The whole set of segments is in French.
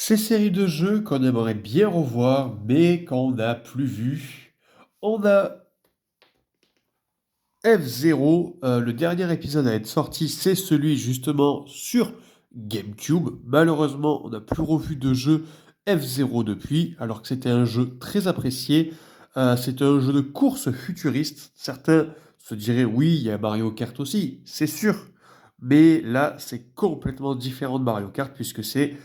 Ces séries de jeux qu'on aimerait bien revoir, mais qu'on n'a plus vues. On a F0, le dernier épisode à être sorti, c'est celui justement sur GameCube. Malheureusement, on n'a plus revu de jeu F0 depuis, alors que c'était un jeu très apprécié. C'est un jeu de course futuriste. Certains se diraient, oui, il y a Mario Kart aussi, c'est sûr. Mais là, c'est complètement différent de Mario Kart, puisque c'est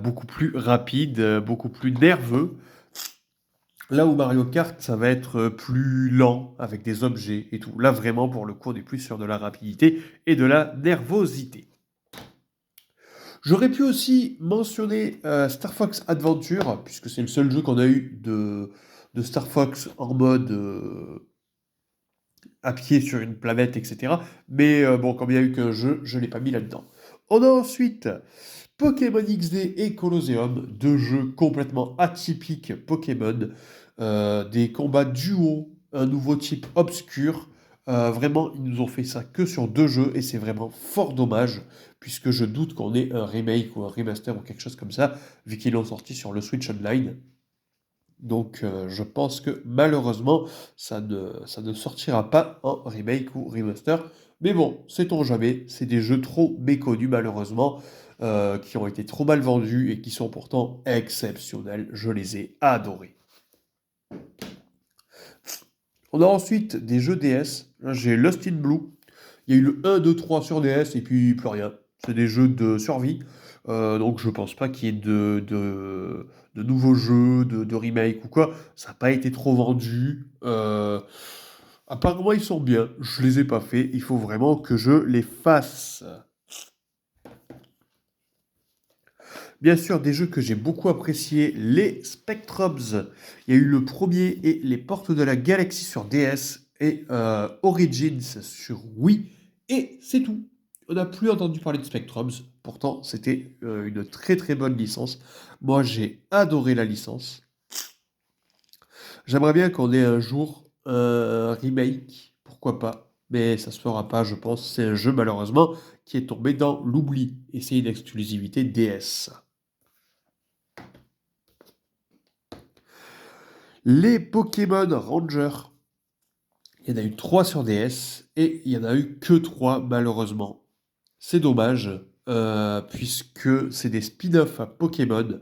beaucoup plus rapide, beaucoup plus nerveux. Là où Mario Kart, ça va être plus lent avec des objets et tout. Là, vraiment, pour le coup, on est plus sur de la rapidité et de la nervosité. J'aurais pu aussi mentionner Star Fox Adventure, puisque c'est le seul jeu qu'on a eu de Star Fox en mode à pied sur une planète, etc. Mais bon, comme il n'y a eu qu'un jeu, je ne l'ai pas mis là-dedans. On a ensuite Pokémon XD et Colosseum, deux jeux complètement atypiques Pokémon, des combats duo, un nouveau type obscur. Vraiment, ils nous ont fait ça que sur deux jeux et c'est vraiment fort dommage, puisque je doute qu'on ait un remake ou un remaster ou quelque chose comme ça, vu qu'ils l'ont sorti sur le Switch Online. Donc je pense que malheureusement, ça ne sortira pas en remake ou remaster. Mais bon, sait-on jamais, c'est des jeux trop méconnus malheureusement, qui ont été trop mal vendus et qui sont pourtant exceptionnels. Je les ai adorés. On a ensuite des jeux DS. Là, j'ai Lost in Blue. Il y a eu le 1, 2, 3 sur DS et puis plus rien. C'est des jeux de survie. Donc je pense pas qu'il y ait de nouveaux jeux, de remake ou quoi. Ça n'a pas été trop vendu. Apparemment ils sont bien. Je les ai pas faits. Il faut vraiment que je les fasse. Bien sûr, des jeux que j'ai beaucoup appréciés, les Spectrobes. Il y a eu le premier et les Portes de la Galaxie sur DS et Origins sur Wii. Et c'est tout. On n'a plus entendu parler de Spectrobes. Pourtant, c'était une très très bonne licence. Moi, j'ai adoré la licence. J'aimerais bien qu'on ait un jour un remake. Pourquoi pas? Mais ça se fera pas, je pense. C'est un jeu, malheureusement, qui est tombé dans l'oubli. Et c'est une exclusivité DS. Les Pokémon Rangers. Il y en a eu 3 sur DS et il y en a eu que 3 malheureusement. C'est dommage, puisque c'est des spin-offs à Pokémon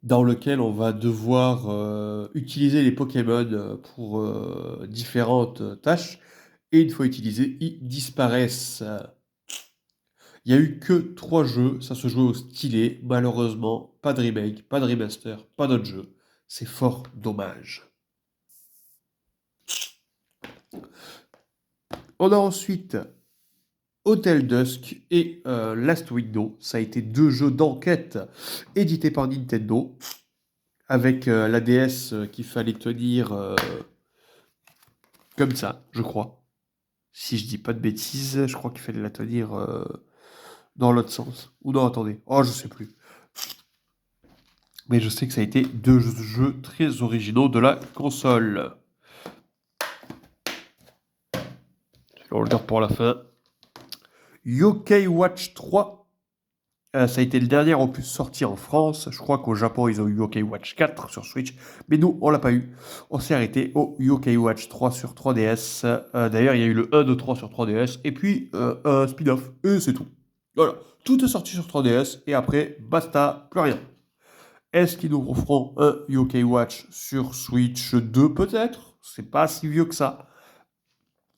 dans lesquels on va devoir utiliser les Pokémon pour différentes tâches. Et une fois utilisés, ils disparaissent. Il n'y a eu que 3 jeux, ça se jouait au stylet. Malheureusement, pas de remake, pas de remaster, pas d'autres jeux. C'est fort dommage. On a ensuite Hotel Dusk et Last Window. Ça a été deux jeux d'enquête édités par Nintendo avec la DS qu'il fallait tenir comme ça, je crois. Si je dis pas de bêtises, je crois qu'il fallait la tenir dans l'autre sens. Ou non, attendez. Oh, je sais plus. Mais je sais que ça a été deux jeux très originaux de la console. On le garde pour la fin. Yokai Watch 3. Ça a été le dernier en plus sorti en France. Je crois qu'au Japon, ils ont eu Yokai Watch 4 sur Switch. Mais nous, on l'a pas eu. On s'est arrêté au Yokai Watch 3 sur 3DS. D'ailleurs, il y a eu le 1, 2, 3 sur 3DS. Et puis, un spin-off. Et c'est tout. Voilà. Tout est sorti sur 3DS. Et après, basta, plus rien. Est-ce qu'ils nous referont un Yokai Watch sur Switch 2 peut-être? C'est pas si vieux que ça.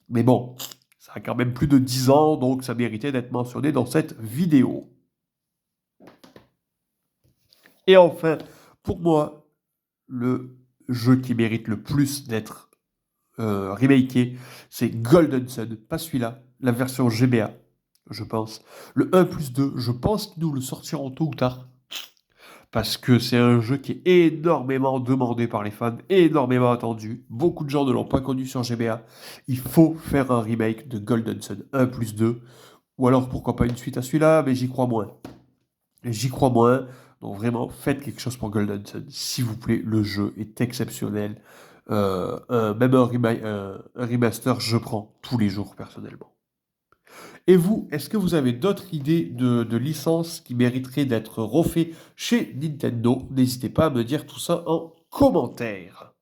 Mais bon, ça a quand même plus de 10 ans. Donc, ça méritait d'être mentionné dans cette vidéo. Et enfin, pour moi, le jeu qui mérite le plus d'être remaké, c'est Golden Sun, pas celui-là, la version GBA, je pense. Le 1 plus 2, je pense qu'ils nous le sortiront tôt ou tard, parce que c'est un jeu qui est énormément demandé par les fans, énormément attendu. Beaucoup de gens ne l'ont pas connu sur GBA. Il faut faire un remake de Golden Sun 1 plus 2, ou alors pourquoi pas une suite à celui-là, mais j'y crois moins. J'y crois moins. Donc vraiment, faites quelque chose pour Golden Sun. S'il vous plaît, le jeu est exceptionnel. Même un remaster, je prends tous les jours personnellement. Et vous, est-ce que vous avez d'autres idées de licences qui mériteraient d'être refait chez Nintendo? N'hésitez pas à me dire tout ça en commentaire.